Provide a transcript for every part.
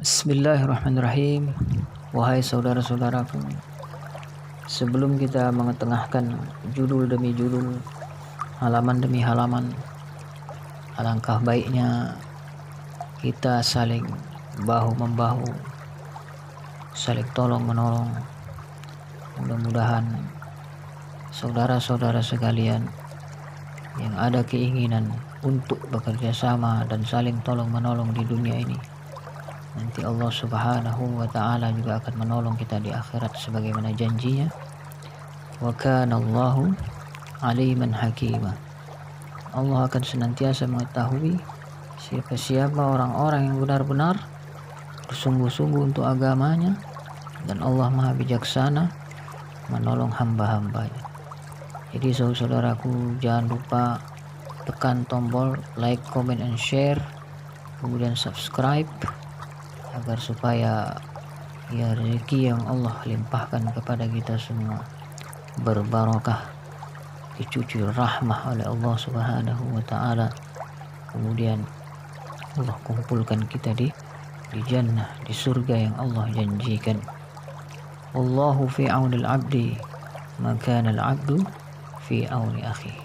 Bismillahirrahmanirrahim. Wahai saudara-saudaraku, sebelum kita mengetengahkan judul demi judul, halaman demi halaman, alangkah baiknya kita saling bahu-membahu, saling tolong-menolong. Mudah-mudahan saudara-saudara sekalian yang ada keinginan untuk bekerja sama dan saling tolong-menolong di dunia ini, nanti Allah Subhanahu wa ta'ala juga akan menolong kita di akhirat sebagaimana janjinya. Wa kana Allahu aliman hakima. Allah akan senantiasa mengetahui siapa-siapa orang-orang yang benar-benar bersungguh-sungguh untuk agamanya, dan Allah Maha Bijaksana menolong hamba-hambanya. Jadi saudaraku, jangan lupa tekan tombol like, comment, and share, kemudian subscribe, agar supaya rezeki yang Allah limpahkan kepada kita semua berbarokah, dicucur rahmah oleh Allah Subhanahu wa ta'ala. Kemudian Allah kumpulkan kita di jannah, di surga yang Allah janjikan. Allahu fi aunil abdi ma kana al-abdu fi auni akhi.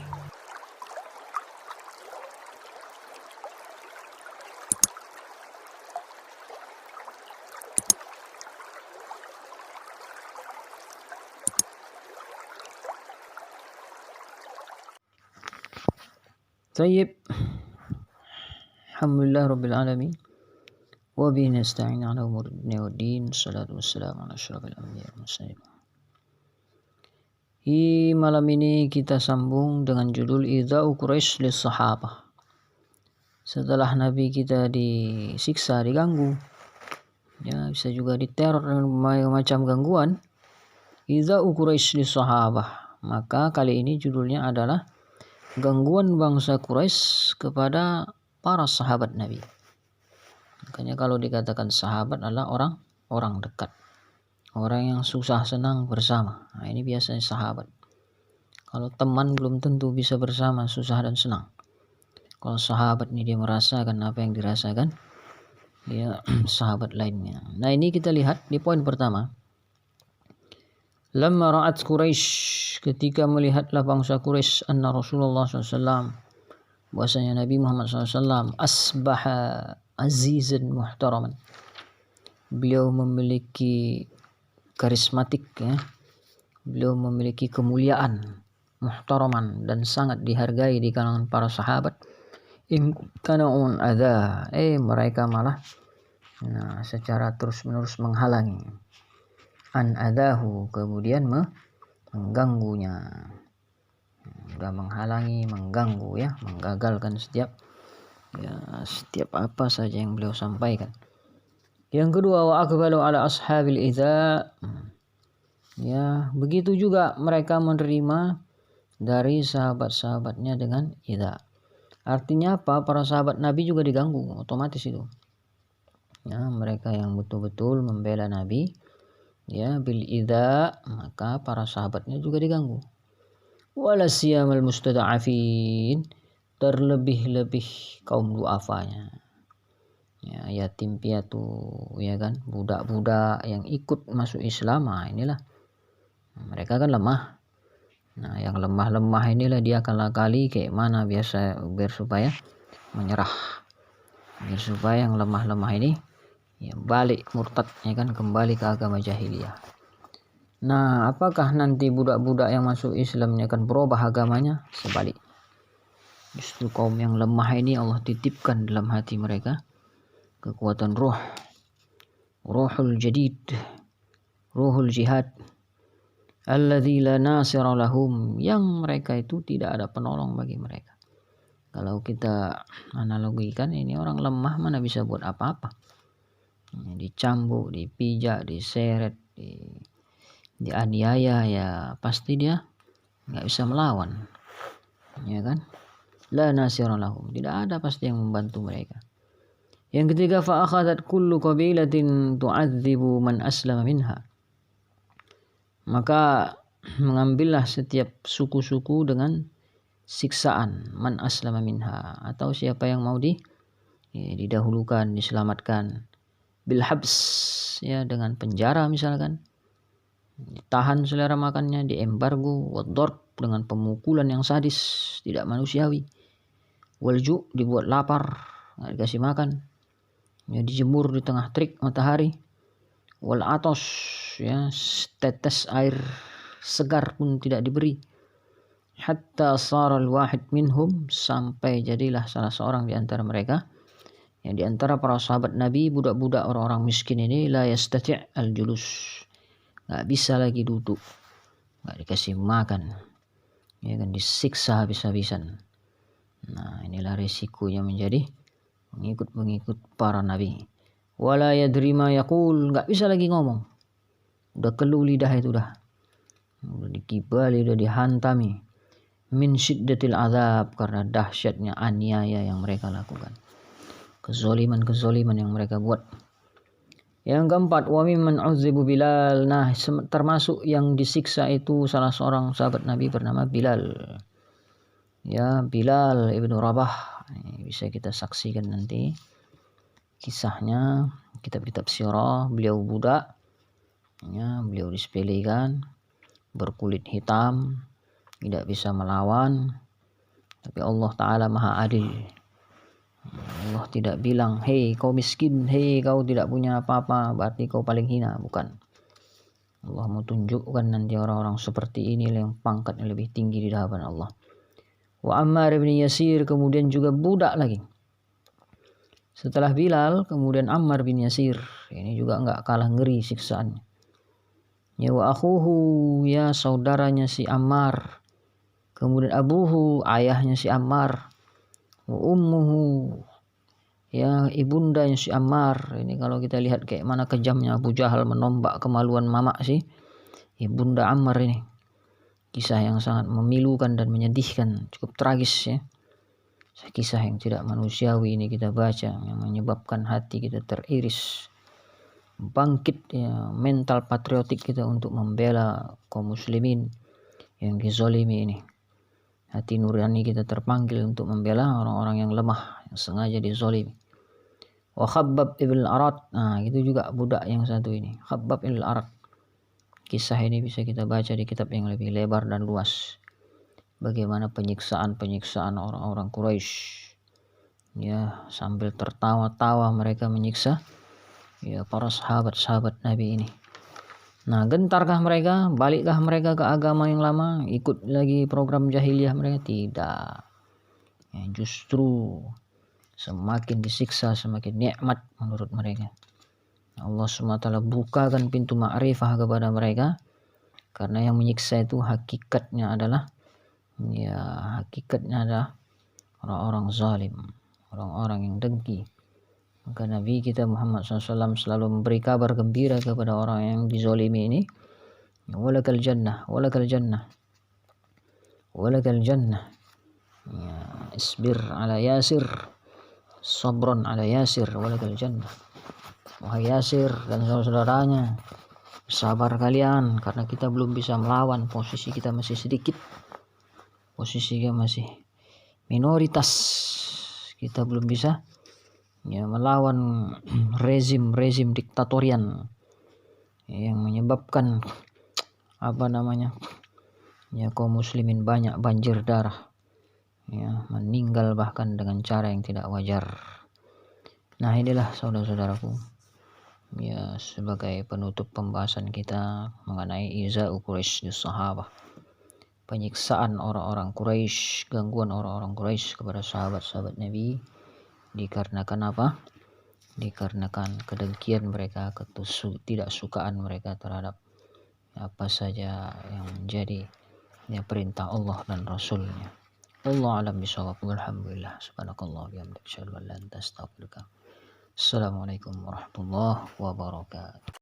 Tayyib. Alhamdulillah Rabbil Alamin. Wa bihi nasta'in ala umuri dunya waddin. Salatu wassalamu ala asyrafil anbiya wal mursalin. Di malam ini kita sambung dengan judul Idza'u Quraisy lis sahabah. Setelah Nabi kita disiksa, diganggu, ya bisa juga diteror dengan macam gangguan, Idza'u Quraisy lis sahabah, maka kali ini judulnya adalah gangguan bangsa Quraisy kepada para sahabat Nabi. Makanya kalau dikatakan sahabat adalah orang dekat, orang yang susah senang bersama. Nah, ini biasanya sahabat. Kalau teman belum tentu bisa bersama susah dan senang. Kalau sahabat ini dia merasakan apa yang dirasakan dia sahabat lainnya. Nah, ini kita lihat di poin pertama. Lamma ra'at Quraisy, ketika melihatlah bangsa Quraisy, anna Rasulullah SAW, bahwasanya Nabi Muhammad SAW asbaha azizan muhtaraman, beliau memiliki karismatik, ya, beliau memiliki kemuliaan, muhtaraman, dan sangat dihargai di kalangan para sahabat. Imtana'un adha, mereka malah secara terus-menerus menghalangi, an adahu, kemudian mengganggunya. Sudah menghalangi, mengganggu, ya, menggagalkan setiap apa saja yang beliau sampaikan. Yang kedua, wa aqbalu ala ashabil idza, ya, begitu juga mereka menerima dari sahabat-sahabatnya dengan idza. Artinya apa? Para sahabat Nabi juga diganggu, otomatis itu. Ya, mereka yang betul-betul membela Nabi, ya, bil idza, maka para sahabatnya juga diganggu. Wala siyamal mustada'afin, terlebih-lebih kaum du'afanya, ya, yatim piatu, ya kan, budak-budak yang ikut masuk Islam. Inilah mereka kan lemah. Nah, yang lemah-lemah inilah dia akan kali kayak mana biasa, biar supaya menyerah, biar supaya yang lemah-lemah ini ya balik murtad, ya kan, kembali ke agama jahiliyah. Nah, apakah nanti budak-budak yang masuk Islam ini akan berubah agamanya? Sebalik, justru kaum yang lemah ini Allah titipkan dalam hati mereka kekuatan ruhul jadid, ruhul jihad, alladzi la nasira lahum, yang mereka itu tidak ada penolong bagi mereka. Kalau kita analogikan, ini orang lemah mana bisa buat apa-apa. Dicambuk, dipijak, diseret, dianiaya, ya pasti dia nggak bisa melawan, ya kan. La nasira lahum, tidak ada pasti yang membantu mereka. Yang ketiga, fa akhadat kullu qabilatin tu'adzibu man aslama minha, maka mengambillah setiap suku-suku dengan siksaan, man aslama minha, atau siapa yang mau didahulukan, diselamatkan bil habs, ya, dengan penjara misalkan, ditahan selera makannya, diembargo, wadorb, dengan pemukulan yang sadis, tidak manusiawi, walju, dibuat lapar, nggak dikasih makan, ya, dijemur di tengah terik matahari, wal atos, ya, tetes air segar pun tidak diberi, hatta saral wahid minhum, sampai jadilah salah seorang di antara mereka, yang di antara para sahabat Nabi, budak-budak orang-orang miskin ini, la yastati' al julus, nggak bisa lagi duduk, nggak dikasih makan, ya kan, disiksa habis-habisan. Nah, inilah resikonya menjadi pengikut para nabi. Wala yadri ma yaqul, nggak bisa lagi ngomong, udah keluh lidah itu udah dikibali, udah dihantami, min syiddatil azab, karena dahsyatnya aniaya yang mereka lakukan, kezoliman yang mereka buat. Yang keempat, wa mimman uzibu Bilal. Nah, termasuk yang disiksa itu salah seorang sahabat Nabi bernama Bilal. Ya, Bilal ibnu Rabah. Ini bisa kita saksikan nanti kisahnya, kitab-kitab sirah. Beliau budak, ya, beliau disepelekan, berkulit hitam, tidak bisa melawan, tapi Allah Ta'ala maha adil. Allah tidak bilang, hei kau miskin, hei kau tidak punya apa-apa, berarti kau paling hina. Bukan. Allah mau tunjukkan nanti orang-orang seperti ini yang pangkatnya lebih tinggi di hadapan Allah. Wa Ammar bin Yasir, kemudian juga budak lagi. Setelah Bilal, kemudian Ammar bin Yasir. Ini juga enggak kalah ngeri siksaannya. Ya, wa akhuhu, ya, saudaranya si Ammar. Kemudian abuhu, ayahnya si Ammar. Wa ummuhu, ya, ibundanya si Ammar. Ini kalau kita lihat kayak mana kejamnya Abu Jahal menombak kemaluan mamak sih, ibunda Ammar ini. Kisah yang sangat memilukan dan menyedihkan, cukup tragis, ya. Kisah yang tidak manusiawi ini kita baca, yang menyebabkan hati kita teriris, bangkit, ya, mental patriotik kita untuk membela kaum muslimin yang dizolimi ini. Hati nurani kita terpanggil untuk membela orang-orang yang lemah, yang sengaja dizolimi. Wa Khabbab ibn al-Arat. Nah, itu juga budak yang satu ini, Khabbab ibn al-Arat. Kisah ini bisa kita baca di kitab yang lebih lebar dan luas. Bagaimana penyiksaan orang-orang Quraisy, ya, sambil tertawa-tawa mereka menyiksa, ya, para sahabat-sahabat Nabi ini. Nah, gentarkah mereka? Balikkah mereka ke agama yang lama? Ikut lagi program jahiliyah mereka? Tidak. Ya, justru semakin disiksa, semakin nikmat menurut mereka. Allah SWT bukakan pintu ma'rifah kepada mereka, karena yang menyiksa itu hakikatnya adalah orang-orang zalim, orang-orang yang dengki. Maka Nabi kita Muhammad SAW selalu memberi kabar gembira kepada orang yang dizolimi ini. Walakal jannah, walakal jannah, walakal jannah. Ya, isbir ala Yasir, sabron ala Yasir, walakal jannah. Wahai Yasir dan saudara-saudaranya, sabar kalian, karena kita belum bisa melawan, posisi kita masih sedikit, posisi kita masih minoritas, kita belum bisa, ya, melawan rezim diktatorian yang menyebabkan ya, kaum muslimin banyak banjir darah, ya, meninggal bahkan dengan cara yang tidak wajar. Nah, inilah saudara-saudaraku, ya, sebagai penutup pembahasan kita mengenai iza'u Quraisy sahabah, penyiksaan orang-orang Quraisy, gangguan orang-orang Quraisy kepada sahabat-sahabat Nabi. Dikarenakan apa? Dikarenakan kedengkian mereka, ketidaksukaan mereka terhadap apa saja yang menjadi, ya, perintah Allah dan Rasulnya. Allah alam bisawab. Alhamdulillah. Subhanakallah bihamdika, asyhadu an la ilaha illa anta, astaghfiruka. Assalamualaikum warahmatullahi wabarakatuh.